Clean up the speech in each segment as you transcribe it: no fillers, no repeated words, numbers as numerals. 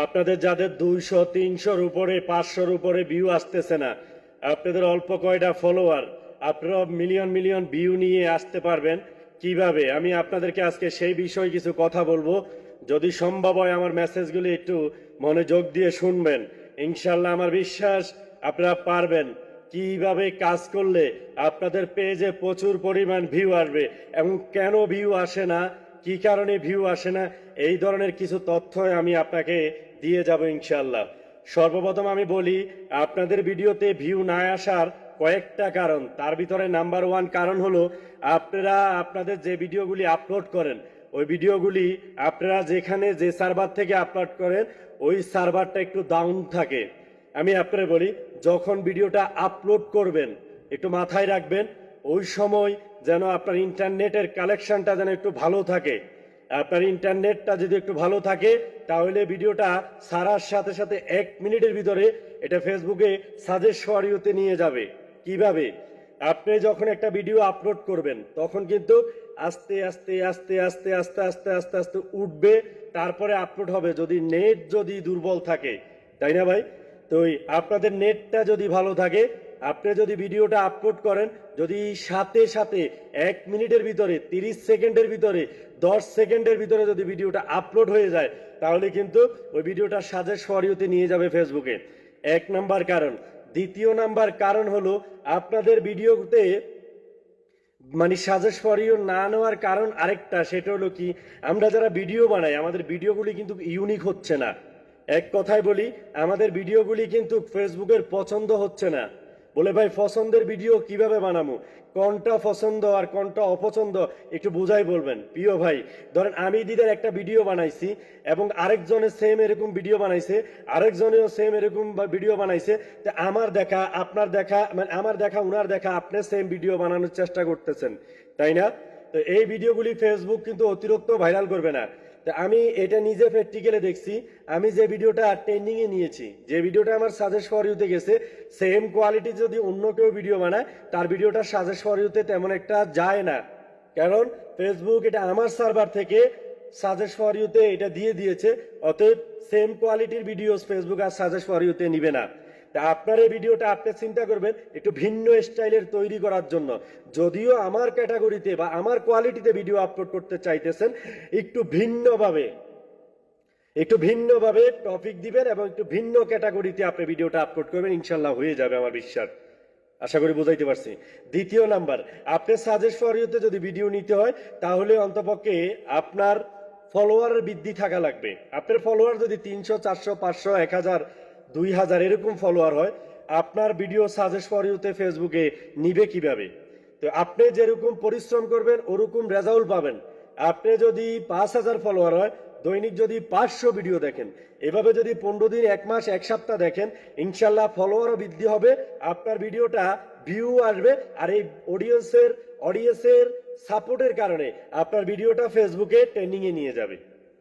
আপনাদের যাদের 200 300-র উপরে 500-র উপরে ভিউ আসতেছে না, আপনাদের অল্প কয়টা ফলোয়ার, আপনারা মিলিয়ন মিলিয়ন ভিউ নিয়ে আসতে পারবেন কিভাবে? আমি আপনাদেরকে আজকে সেই বিষয়ে কিছু কথা বলবো। যদি সম্ভব হয় আমার মেসেজগুলি একটু মনোযোগ দিয়ে শুনবেন। ইনশাল্লাহ আমার বিশ্বাস আপনারা পারবেন। কিভাবে কাজ করলে আপনাদের পেজে প্রচুর পরিমাণ ভিউ আসবে এবং কেন ভিউ আসে না, কি কারণে ভিউ আসে না, এই ধরনের কিছু তথ্য আমি আপনাকে দিয়ে যাব ইনশাল্লাহ। সর্বপ্রথম আমি বলি, আপনাদের ভিডিওতে ভিউ না আসার কয়েকটা কারণ। তার ভিতরে নাম্বার 1 কারণ হলো আপনারা আপনাদের যে ভিডিওগুলি আপলোড করেন, ওই ভিডিওগুলি আপনারা যেখানে যে সার্ভার থেকে আপলোড করেন ওই সার্ভারটা একটু ডাউন থাকে। আমি আপনারা বলি, যখন ভিডিওটা আপলোড করবেন একটু মাথায় রাখবেন ওই সময় যেন আপনার ইন্টারনেটের কালেকশনটা যেন একটু ভালো থাকে। আপনার ইন্টারনেটটা যদি একটু ভালো থাকে তাহলে ভিডিওটা ছাড়ার সাথে সাথে 1 মিনিটের ভিতরে এটা ফেসবুকে সাজেস্ট ফর ইউতে নিয়ে যাবে। কিভাবে? আপনি যখন একটা ভিডিও আপলোড করবেন তখন কিন্তু আস্তে আস্তে আস্তে আস্তে আস্তে আস্তে আস্তে আস্তে উঠবে, তারপরে আপলোড হবে। যদি নেট যদি দুর্বল থাকে, তাই না ভাই? তো আপনাদের নেটটা যদি ভালো থাকে, আপনি যদি ভিডিওটা আপলোড করেন, যদি সাথে সাথে 1 মিনিটের ভিতরে 30 সেকেন্ডের ভিতরে 10 সেকেন্ডের ভিতরে যদি ভিডিওটা আপলোড হয়ে যায় তাহলে কিন্তু ওই ভিডিওটা সাজেস্ট ফর ইউতে নিয়ে যাবে ফেসবুকে। 1 নাম্বার কারণ। দ্বিতীয় নাম্বার কারণ হলো আপনাদের ভিডিওতে মানে সাজেস্ট ফর ইউ না নেওয়ার কারণ আরেকটা, সেটা হলো কি, আমরা যারা ভিডিও বানাই আমাদের ভিডিওগুলি কিন্তু ইউনিক হচ্ছে না। এক কথায় বলি, আমাদের ভিডিওগুলি কিন্তু ফেসবুকের পছন্দ হচ্ছে না। বলে ভাই পছন্দের ভিডিও কিভাবে বানাবো, কোনটা পছন্দ আর কোনটা অপছন্দ একটু বুঝাই বলবেন প্রিয় ভাই। ধরেন আমি দিদার একটা ভিডিও বানাইছি এবং আরেকজনের সেম এরকম ভিডিও বানাইছে, আরেকজনেও সেম এরকম ভিডিও বানাইছে। তো আমার দেখা আপনার দেখা, মানে আমার দেখা উনার দেখা, আপনি সেম ভিডিও বানানোর চেষ্টা করতেছেন, তাই না? তো এই ভিডিওগুলি ফেসবুক কিন্তু অতিরিক্ত ভাইরাল করবে না। তা আমি এটা নিজে প্র্যাকটিক্যালে দেখছি। আমি যে ভিডিওটা ট্রেন্ডিং এ নিয়েছি, যে ভিডিওটা আমার সাজেস্ট ফর ইউতে গেছে, সেম কোয়ালিটি যদি অন্য কেউ ভিডিও বানায় তার ভিডিওটা সাজেস্ট ফর ইউতে তেমন একটা যায় না। কারণ ফেসবুক এটা আমার সার্ভার থেকে সাজেস্ট ফর ইউতে এটা দিয়ে দিয়েছে। অতএব সেম কোয়ালিটির ভিডিও ফেসবুক আর সাজেস্ট ফর ইউতে নিবে না। তা আপনার এই ভিডিওটা আপনি চিন্তা করবেন একটু ভিন্ন স্টাইলের তৈরি করার জন্য। যদিও আমার ক্যাটাগরিতে বা আমার কোয়ালিটিতে ভিডিও আপলোড করতে চাইতেছেন, একটু ভিন্নভাবে টপিক দিবেন এবং একটু ভিন্ন ক্যাটাগরিতে আপনি ভিডিওটা আপলোড করবেন, ইনশাল্লাহ হয়ে যাবে আমার বিশ্বাস। আশা করি বুঝাইতে পারছি। দ্বিতীয় নাম্বার, আপনি সাজেস্ট ফর ইউতে যদি ভিডিও নিতে হয় তাহলে অন্তপক্ষে আপনার ফলোয়ারের বৃদ্ধি থাকা লাগবে। আপনার ফলোয়ার যদি 300 400 500 1000 2000 এরকম ফলোয়ার হয়, আপনার ভিডিও সাজেস্ট ফর ইউতে ফেসবুকে নিবে কিভাবে? তো আপনি যেরকম পরিশ্রম করবেন ওরকম রেজাল্ট পাবেন। আপনি যদি 5000 ফলোয়ার হয়, দৈনিক যদি 500 ভিডিও দেখেন, এভাবে যদি 15 দিন 1 মাস 1 সপ্তাহ দেখেন, ইনশাল্লাহ ফলোয়ারও বৃদ্ধি হবে, আপনার ভিডিওটা ভিউ আসবে। আর এই অডিয়েন্সের সাপোর্টের কারণে আপনার ভিডিওটা ফেসবুকে ট্রেন্ডিং এ নিয়ে যাবে।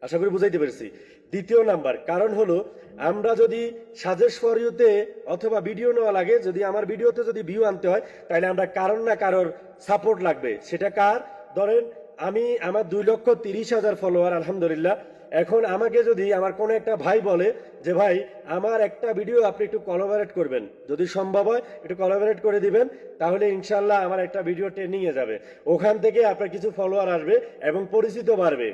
আশা করি বুঝাইতে পেরেছি। দ্বিতীয় নাম্বার কারণ হলো, আমরা যদি সাজেস্ট ফর ইউতে অথবা ভিডিও নেওয়া লাগে, যদি আমার ভিডিওতে যদি ভিউ আনতে হয় তাহলে আমরা কারণ না কারোর সাপোর্ট লাগবে। সেটা কার? ধরেন আমার 2,30,000 ফলোয়ার আলহামদুলিল্লাহ। এখন আমাকে যদি আমার কোনো একটা ভাই বলে যে ভাই আমার একটা ভিডিও আপনি একটু কোলাবরেট করবেন, যদি সম্ভব হয় একটু কোলাবরেট করে দিবেন, তাহলে ইনশাল্লাহ আমার একটা ভিডিও ট্রেন্ডিং এ যাবে। ওখান থেকে আপনার কিছু ফলোয়ার আসবে এবং পরিচিত বাড়বে।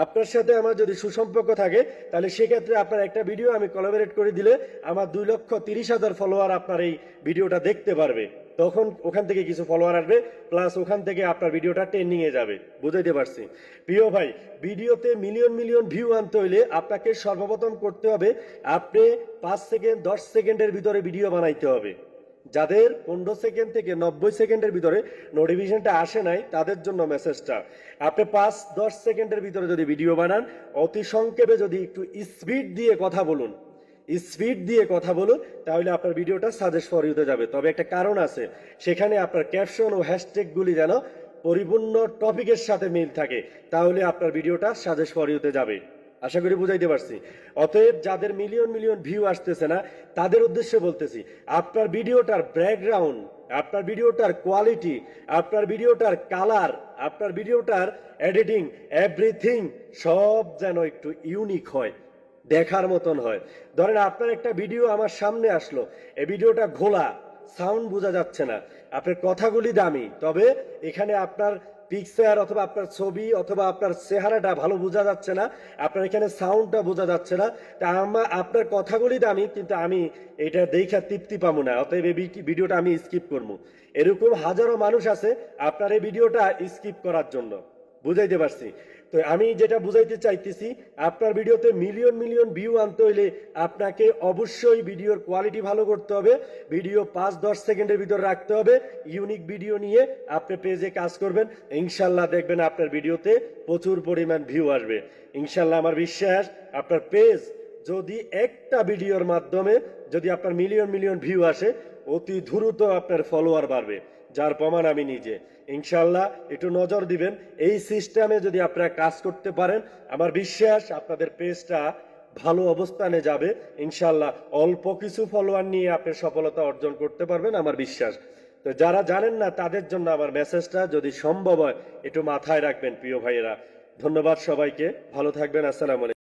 আপনার সাথে আমার যদি সুসম্পর্ক থাকে তাহলে সেক্ষেত্রে আপনার একটা ভিডিও আমি কোলাবরেট করে দিলে আমার 2,30,000 ফলোয়ার আপনার এই ভিডিওটা দেখতে পারবে। তখন ওখান থেকে কিছু ফলোয়ার আসবে, প্লাস ওখান থেকে আপনার ভিডিওটা ট্রেন্ডিং এ যাবে। বুঝাইতে পারছি প্রিয় ভাই? ভিডিওতে মিলিয়ন মিলিয়ন ভিউ আনতে হইলে আপনাকে সর্বপ্রথম করতে হবে, আপনি 5 সেকেন্ড 10 সেকেন্ডের ভিতরে ভিডিও বানাইতে হবে। যাদের 15 সেকেন্ড থেকে 90 সেকেন্ডের ভিতরে নোটিফিকেশনটা আসে নাই তাদের জন্য মেসেজটা, আপনি 5-10 সেকেন্ডের ভিতরে যদি ভিডিও বানান, অতি সংক্ষেপে যদি একটু স্পিড দিয়ে কথা বলুন তাহলে আপনার ভিডিওটা সাজেস্ট ফর ইউতে যাবে। তবে একটা কারণ আছে, সেখানে আপনার ক্যাপশন ও হ্যাশট্যাগুলি যেন পরিপূর্ণ টপিকের সাথে মিল থাকে, তাহলে আপনার ভিডিওটা সাজেস্ট ফর ইউতে যাবে। আশা করি বুঝাইতে পারছি। অতএব যাদের মিলিয়ন মিলিয়ন ভিউ আসতেছে না তাদের উদ্দেশ্যে বলতেছি, আপনার ভিডিওটার ব্যাকগ্রাউন্ড, আপনার ভিডিওটার কোয়ালিটি, আপনার ভিডিওটার কালার, আপনার ভিডিওটার এডিটিং, এভরিথিং সব যেন একটু ইউনিক হয়। দেখার মতন হয়। ধরেন আপনার একটা ভিডিও আমার সামনে আসলো, এই ভিডিওটা ঘোলা, সাউন্ড বোঝা যাচ্ছে না, আপনার কথাগুলি দামি, তবে এখানে আপনার পিকচার অথবা আপনার ছবি অথবা আপনার চেহারাটা ভালো বোঝা যাচ্ছে না, আপনার এখানে সাউন্ডটা বোঝা যাচ্ছে না, তা আপনার কথাগুলি দামি কিন্তু আমি এটা দেখা তৃপ্তি পাবো না, অতএব এই ভিডিওটা আমি স্কিপ করবো। এরকম হাজারো মানুষ আছে আপনার এই ভিডিওটা স্কিপ করার জন্য। বুঝাইতে পারছি? তো আমি যেটা বুঝাইতে চাইতেছি, আপনার ভিডিওতে মিলিয়ন মিলিয়ন ভিউ আনতে হইলে আপনাকে অবশ্যই ভিডিওর কোয়ালিটি ভালো করতে হবে, ভিডিও 5-10 সেকেন্ডের ভিতর রাখতে হবে, ইউনিক ভিডিও নিয়ে আপনি পেজে কাজ করবেন, ইনশাল্লাহ দেখবেন আপনার ভিডিওতে প্রচুর পরিমাণ ভিউ আসবে। ইনশাল্লাহ আমার বিশ্বাস, আপনার পেজ যদি একটা ভিডিওর মাধ্যমে যদি আপনার মিলিয়ন মিলিয়ন ভিউ আসে, অতি দ্রুত আপনার ফলোয়ার বাড়বে, যার প্রমাণ আমি নিজে। ইনশাল্লাহ একটু নজর দিবেন, এই সিস্টেমে যদি আপনারা কাজ করতে পারেন, আমার বিশ্বাস আপনাদের পেজটা ভালো অবস্থানে যাবে। ইনশাল্লাহ অল্প কিছু ফলোয়ার নিয়ে আপনি সফলতা অর্জন করতে পারবেন, আমার বিশ্বাস। তো যারা জানেন না তাদের জন্য আমার মেসেজটা যদি সম্ভব হয় একটু মাথায় রাখবেন প্রিয় ভাইয়েরা। ধন্যবাদ সবাইকে, ভালো থাকবেন, আসসালামু আলাইকুম।